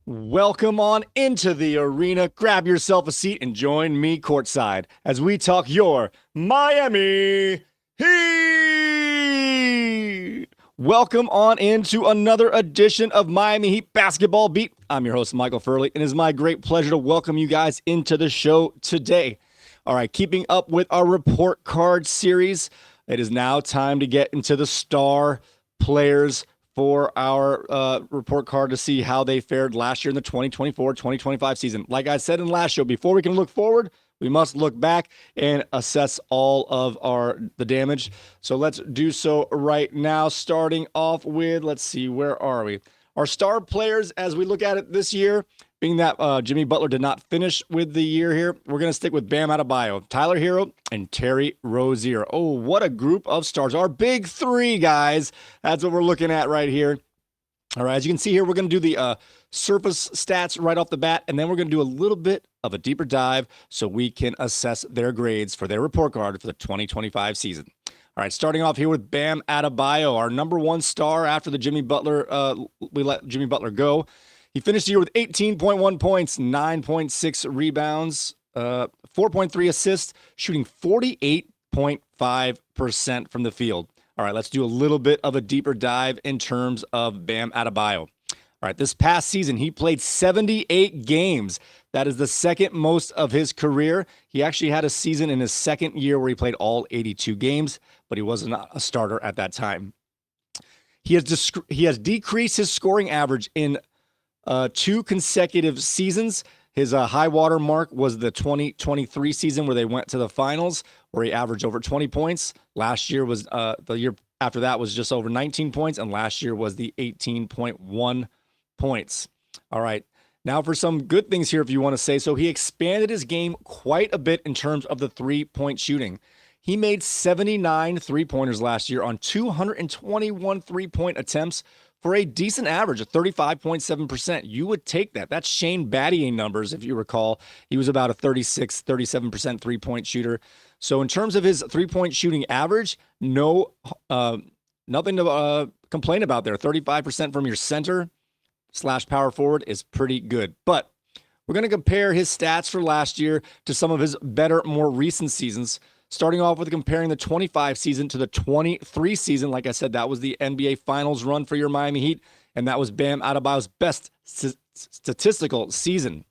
Welcome on into the arena. Grab yourself a seat and join me courtside as we talk your Miami Heat. Welcome on into another edition of Miami Heat Basketball Beat. I'm your host, Michael Furley, and it is my great pleasure to welcome you guys into the show today. All right, keeping up with our report card series, it is now time to get into the star players for our report card to see how they fared last year in the 2024-2025 season. Like I said in the last show, before we can look forward, we must look back and assess all of the damage. So let's do so right now, starting off with, let's see, where are we? Our star players, as we look at it this year, being that Jimmy Butler did not finish with the year here, we're going to stick with Bam Adebayo, Tyler Hero, and Terry Rozier. Oh, what a group of stars. Our big three, guys. That's what we're looking at right here. All right, as you can see here, we're going to do the surface stats right off the bat, and then we're going to do a little bit of a deeper dive so we can assess their grades for their report card for the 2025 season. All right, starting off here with Bam Adebayo, our number one star after the Jimmy Butler, we let Jimmy Butler go. He finished the year with 18.1 points, 9.6 rebounds, 4.3 assists, shooting 48.5% from the field. All right, let's do a little bit of a deeper dive in terms of Bam Adebayo. All right, this past season, he played 78 games. That is the second most of his career. He actually had a season in his second year where he played all 82 games, but he was not a starter at that time. He has decreased his scoring average in 2 consecutive seasons. His high water mark was the 2023 season where they went to the finals, where he averaged over 20 points. Last year was the year after that was just over 19 points, and last year was the 18.1 points. All right. Now for some good things here, if you want to say so. He expanded his game quite a bit in terms of the three-point shooting. He made 79 three-pointers last year on 221 three-point attempts for a decent average of 35.7%. You would take that. That's Shane Battier numbers, if you recall. He was about a 36, 37% three-point shooter. So in terms of his three-point shooting average, nothing to complain about there. 35% from your center / power forward is pretty good. But we're going to compare his stats for last year to some of his better, more recent seasons. Starting off with comparing the 25 season to the 23 season. Like I said, that was the NBA Finals run for your Miami Heat, and that was Bam Adebayo's best statistical season.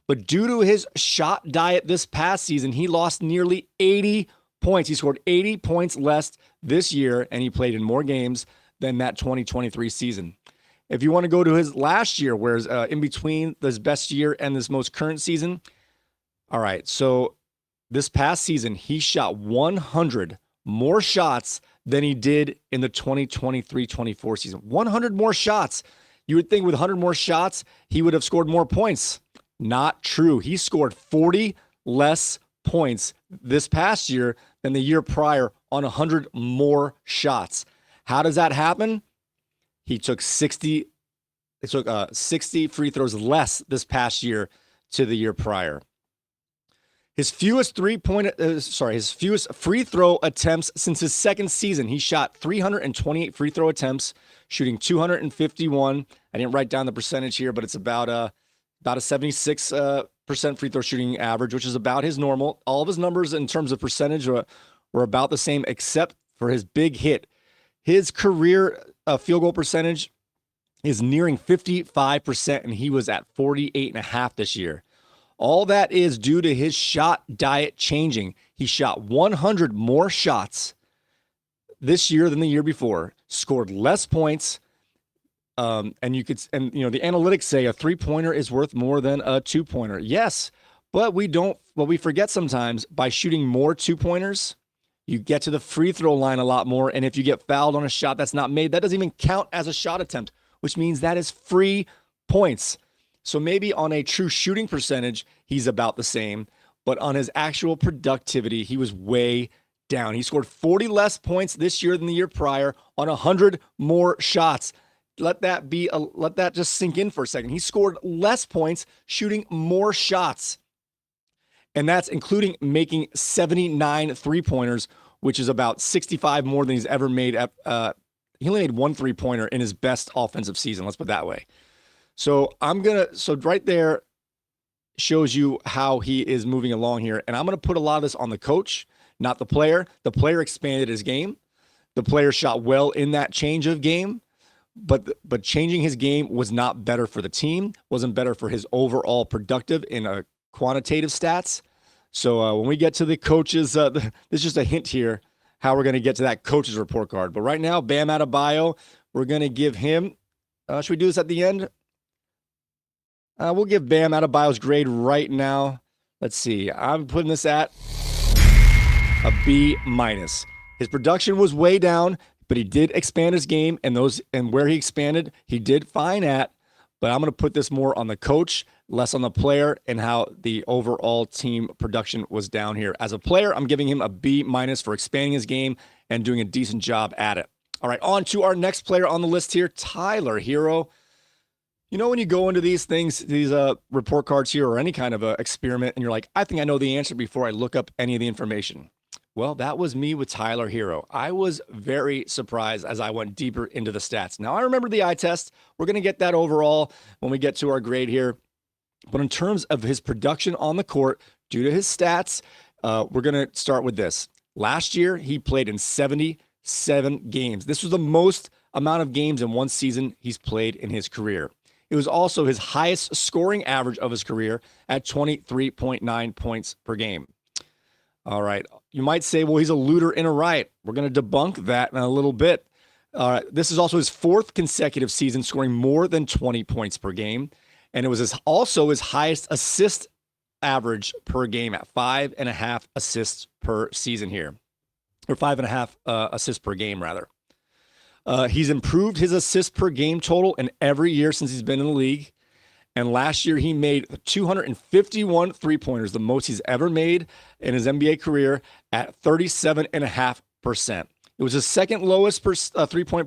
But due to his shot diet this past season, he lost nearly 80 points. He scored 80 points less this year, and he played in more games than that 2023 season. If you want to go to his last year, whereas in between this best year and this most current season, all right, so this past season, he shot 100 more shots than he did in the 2023-24 season. 100 more shots. You would think with 100 more shots, he would have scored more points. Not true. He scored 40 less points this past year than the year prior on 100 more shots. How does that happen? He took 60 free throws less this past year to the year prior. His fewest free throw attempts since his second season. He shot 328 free throw attempts, shooting 251. I didn't write down the percentage here, but it's about a 76% free throw shooting average, which is about his normal. All of his numbers in terms of percentage were about the same, except for his big hit. His career field goal percentage is nearing 55%, and he was at 48.5 this year. All that is due to his shot diet changing. He shot 100 more shots this year than the year before, scored less points, and the analytics say a three-pointer is worth more than a two-pointer. Yes, but we forget sometimes by shooting more two-pointers, you get to the free throw line a lot more, and if you get fouled on a shot that's not made, that doesn't even count as a shot attempt, which means that is free points. So maybe on a true shooting percentage, he's about the same, but on his actual productivity, he was way down. He scored 40 less points this year than the year prior on 100 more shots. Let that just sink in for a second. He scored less points, shooting more shots. And that's including making 79 three-pointers, which is about 65 more than he's ever made. He only made one three-pointer in his best offensive season. Let's put it that way. So right there shows you how he is moving along here. And I'm going to put a lot of this on the coach, not the player. The player expanded his game. The player shot well in that change of game, but changing his game was not better for the team, wasn't better for his overall productive in a quantitative stats. So when we get to the coaches, this is just a hint here how we're going to get to that coach's report card. But right now, Bam Adebayo, we're going to give him, should we do this at the end? We'll give Bam Adebayo's grade right now. Let's see. I'm putting this at a B-. His production was way down, but he did expand his game, and where he expanded, he did fine at. But I'm going to put this more on the coach, less on the player, and how the overall team production was down here. As a player, I'm giving him a B- for expanding his game and doing a decent job at it. All right, on to our next player on the list here, Tyler Herro. You know, when you go into these things, these report cards here or any kind of experiment, and you're like, I think I know the answer before I look up any of the information. Well, that was me with Tyler Herro. I was very surprised as I went deeper into the stats. Now, I remember the eye test. We're going to get that overall when we get to our grade here. But in terms of his production on the court, due to his stats, we're going to start with this. Last year, he played in 77 games. This was the most amount of games in one season he's played in his career. It was also his highest scoring average of his career at 23.9 points per game. All right. You might say, well, he's a looter in a riot. We're going to debunk that in a little bit. This is also his fourth consecutive season scoring more than 20 points per game. And it was also his highest assist average per game at 5.5 assists per season here, or 5.5 assists per game, rather. He's improved his assists per game total in every year since he's been in the league. And last year, he made 251 three-pointers, the most he's ever made in his NBA career at 37.5%. It was his second lowest three-point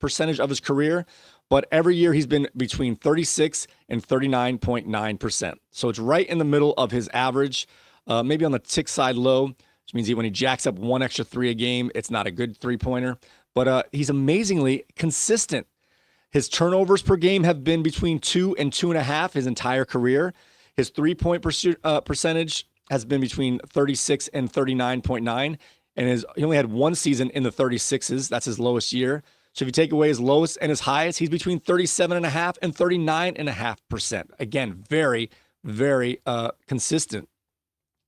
percentage of his career, but every year he's been between 36 and 39.9%. So it's right in the middle of his average, maybe on the tick side low, which means when he jacks up one extra three a game, it's not a good three-pointer. But he's amazingly consistent. His turnovers per game have been between 2 and 2.5 his entire career. His three-point percentage has been between 36 and 39.9, and he only had one season in the 36s. That's his lowest year. So if you take away his lowest and his highest, he's between 37.5 and 39.5%. Again, very, very consistent.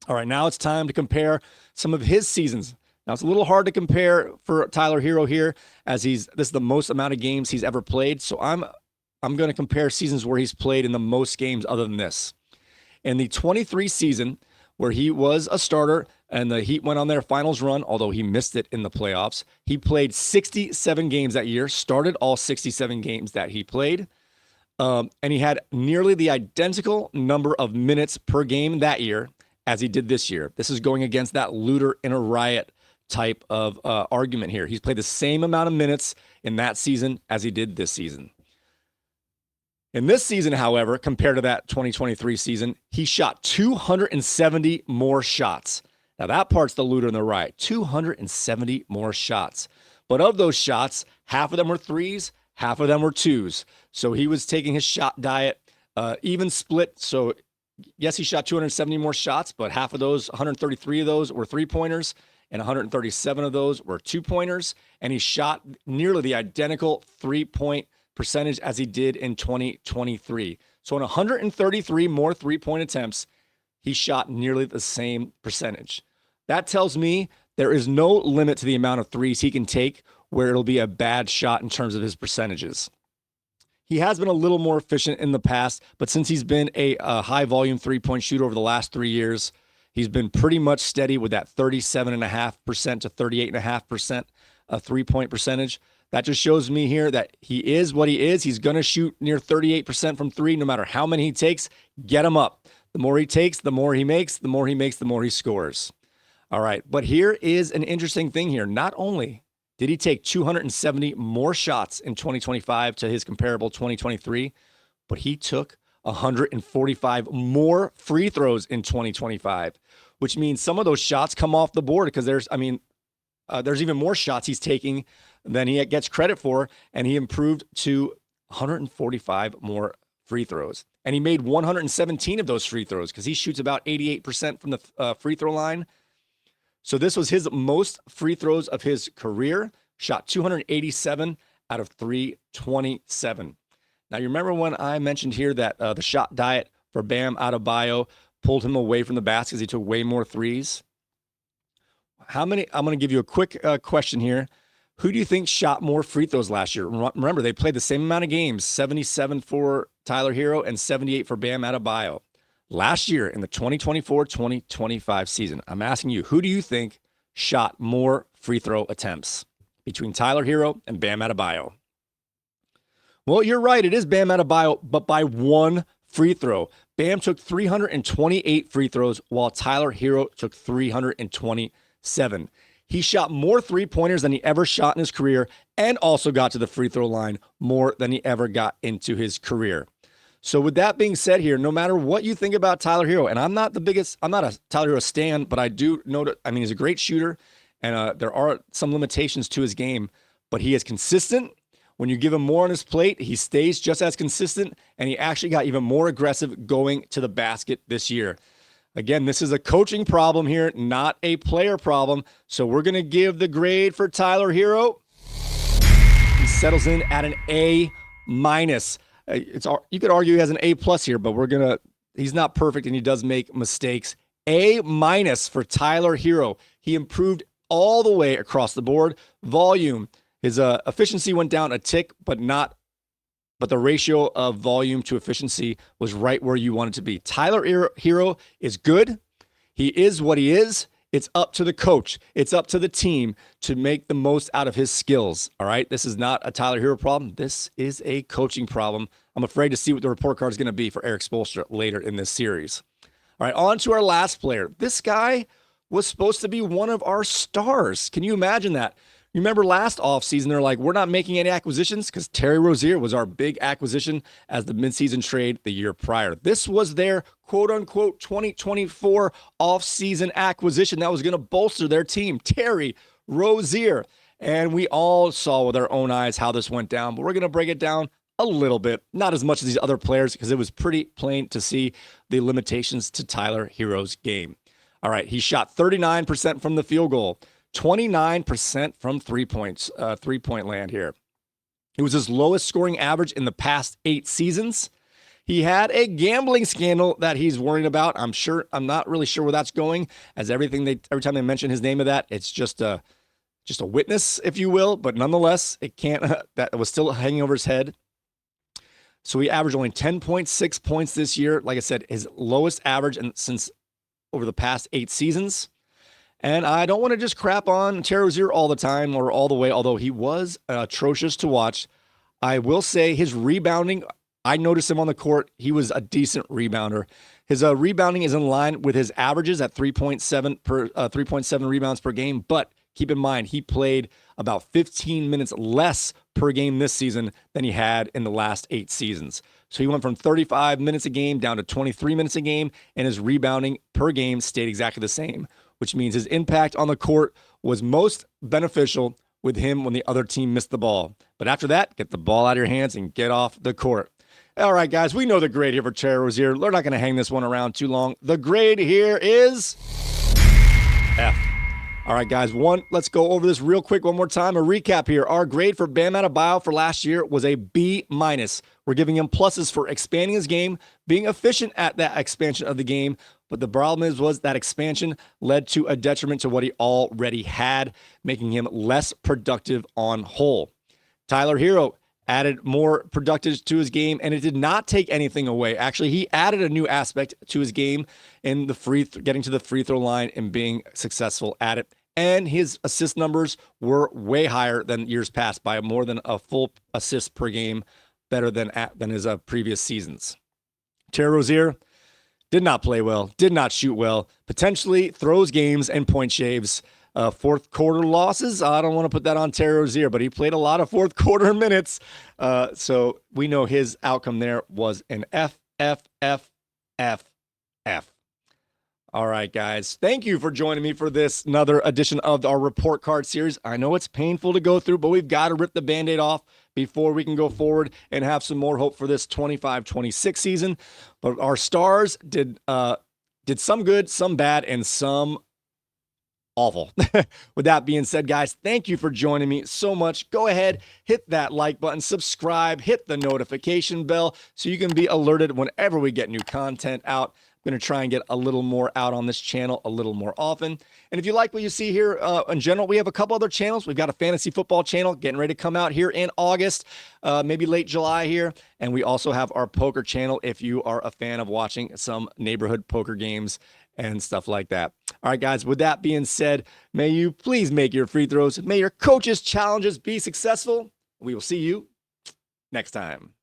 All right, now it's time to compare some of his seasons. Now, it's a little hard to compare for Tyler Herro here, as this is the most amount of games he's ever played. So I'm going to compare seasons where he's played in the most games other than this. In the 23 season, where he was a starter and the Heat went on their finals run, although he missed it in the playoffs, he played 67 games that year, started all 67 games that he played. And he had nearly the identical number of minutes per game that year as he did this year. This is going against that looter in a riot type of argument here. He's played the same amount of minutes in that season as he did this season. In this season, however, compared to that 2023 season, he shot 270 more shots. Now, that part's the looter in the riot. 270 more shots. But of those shots, half of them were threes, half of them were twos. So he was taking his shot diet even split. So, yes, he shot 270 more shots, but half of those, 133 of those were three-pointers, and 137 of those were two-pointers, and he shot nearly the identical three-point percentage as he did in 2023. So in 133 more three-point attempts, he shot nearly the same percentage. That tells me there is no limit to the amount of threes he can take where it'll be a bad shot in terms of his percentages. He has been a little more efficient in the past, but since he's been a high-volume three-point shooter over the last 3 years, he's been pretty much steady with that 37.5% to 38.5% three-point percentage. That just shows me here that he is what he is. He's going to shoot near 38% from three, no matter how many he takes. Get him up. The more he takes, the more he makes. The more he makes, the more he scores. All right, but here is an interesting thing here. Not only did he take 270 more shots in 2025 to his comparable 2023, but he took 145 more free throws in 2025, which means some of those shots come off the board because there's even more shots he's taking than he gets credit for, and he improved to 145 more free throws. And he made 117 of those free throws because he shoots about 88% from the free throw line. So this was his most free throws of his career, shot 287 out of 327. Now, you remember when I mentioned here that the shot diet for Bam Adebayo pulled him away from the basket because he took way more threes? I'm going to give you a quick question here. Who do you think shot more free throws last year? Remember, they played the same amount of games, 77 for Tyler Hero and 78 for Bam Adebayo. Last year in the 2024-2025 season, I'm asking you, who do you think shot more free throw attempts between Tyler Hero and Bam Adebayo? Well, you're right. It is Bam Adebayo, but by one free throw. Bam took 328 free throws while Tyler Hero took 327. He shot more three-pointers than he ever shot in his career and also got to the free throw line more than he ever got into his career. So with that being said here, no matter what you think about Tyler Hero, and I'm not a Tyler Hero stan, but I do know that, he's a great shooter, and there are some limitations to his game, but he is consistent. When you give him more on his plate, he stays just as consistent, and he actually got even more aggressive going to the basket this year. Again, this is a coaching problem here, not a player problem. So we're going to give the grade for Tyler Hero. He settles in at an A-. You could argue he has an A+ here, but he's not perfect and he does make mistakes. A- for Tyler Hero. He improved all the way across the board. Volume. His efficiency went down a tick, but the ratio of volume to efficiency was right where you want it to be. Tyler Hero is good. He is what he is. It's up to the coach. It's up to the team to make the most out of his skills. All right. This is not a Tyler Hero problem. This is a coaching problem. I'm afraid to see what the report card is going to be for Erik Spoelstra later in this series. All right. On to our last player. This guy was supposed to be one of our stars. Can you imagine that? You remember last offseason, they're like, we're not making any acquisitions because Terry Rozier was our big acquisition as the midseason trade the year prior. This was their quote-unquote 2024 offseason acquisition that was going to bolster their team, Terry Rozier. And we all saw with our own eyes how this went down, but we're going to break it down a little bit, not as much as these other players because it was pretty plain to see the limitations to Tyler Hero's game. All right, he shot 39% from the field goal. 29% from three-point land here. It was his lowest scoring average in the past 8 seasons. He had a gambling scandal that he's worried about. I'm not really sure where that's going, as every time they mention his name of that, it's just a witness, if you will. But nonetheless, that was still hanging over his head. So he averaged only 10.6 points this year. Like I said, his lowest average since over the past 8 seasons. And I don't want to just crap on Terry Rozier all the time or all the way, although he was atrocious to watch. I will say his rebounding, I noticed him on the court. He was a decent rebounder. His rebounding is in line with his averages at 3.7 rebounds per game. But keep in mind, he played about 15 minutes less per game this season than he had in the last 8 seasons. So he went from 35 minutes a game down to 23 minutes a game, and his rebounding per game stayed exactly the same, which means his impact on the court was most beneficial with him when the other team missed the ball. But after that, get the ball out of your hands and get off the court. All right, guys, we know the grade here for Terry Rozier. We're not going to hang this one around too long. The grade here is F. All right, guys, let's go over this real quick one more time. A recap here. Our grade for Bam Adebayo for last year was a B-. We're giving him pluses for expanding his game, being efficient at that expansion of the game. But the problem was that expansion led to a detriment to what he already had, making him less productive on whole. Tyler Hero added more productive to his game, and it did not take anything away. Actually, he added a new aspect to his game in the getting to the free throw line and being successful at it. And his assist numbers were way higher than years past by more than a full assist per game, better than his previous seasons. Terry Rozier did not play well, did not shoot well, potentially throws games and point shaves. Fourth quarter losses, I don't want to put that on Terry Rozier, but he played a lot of fourth quarter minutes. So we know his outcome there was an F. All right, guys. Thank you for joining me for this another edition of our report card series. I know it's painful to go through, but we've got to rip the Band-Aid off before we can go forward and have some more hope for this 25-26 season. But our stars did some good, some bad, and some awful. With that being said, guys, thank you for joining me so much. Go ahead, hit that like button, subscribe, hit the notification bell so you can be alerted whenever we get new content out. I'm going to try and get a little more out on this channel a little more often. And if you like what you see here in general, we have a couple other channels. We've got a fantasy football channel getting ready to come out here in August, maybe late July here. And we also have our poker channel if you are a fan of watching some neighborhood poker games and stuff like that. All right, guys, with that being said, may you please make your free throws. May your coaches' challenges be successful. We will see you next time.